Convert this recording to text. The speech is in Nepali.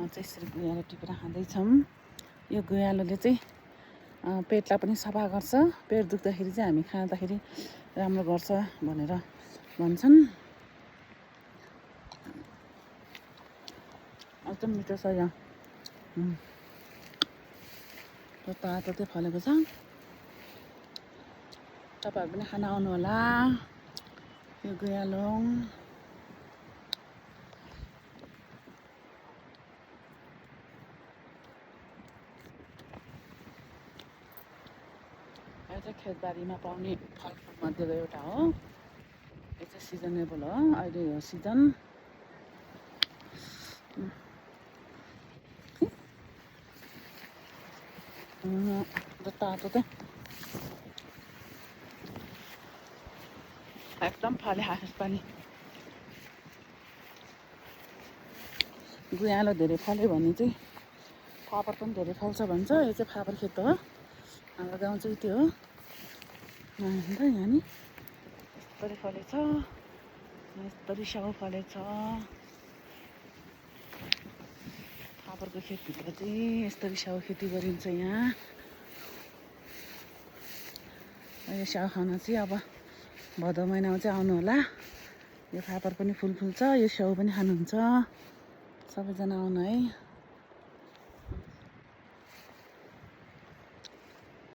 चाहिँ यसरी गुयालो टिपेर खाँदैछौँ। यो गुयालोले चाहिँ पेटलाई पनि सफा गर्छ। पेट दुख्दाखेरि चाहिँ हामी खाँदाखेरि राम्रो गर्छ भनेर भन्छन्। एकदम मिठो छ यो। तातो चाहिँ फलेको छ। तपाईँहरू पनि खान आउनु होला यो गुयालो। यो चाहिँ खेतबारीमा पाउने फलफुल मध्येको एउटा हो। यो चाहिँ सिजनेबल हो, अहिले हो सिजन। तातो चाहिँ एकदम फले यसपालि। गुयालो धेरै फल्यो भने चाहिँ फापर पनि धेरै फल्छ भन्छ। यो चाहिँ फापर खेत हो, हाम्रो गाउँ चाहिँ त्यो हो। अन्त यहाँ नि यस्तरी फलेछ, यस्तरी स्याउ फलेछ। फापरको खेतभित्र चाहिँ यस्तरी स्याउ खेती गरिन्छ यहाँ। यो स्याउ खान चाहिँ अब भदौ महिनामा चाहिँ आउनु होला। यो फापर पनि फुल फुल्छ, यो स्याउ पनि खानुहुन्छ। सबैजना आउनु है।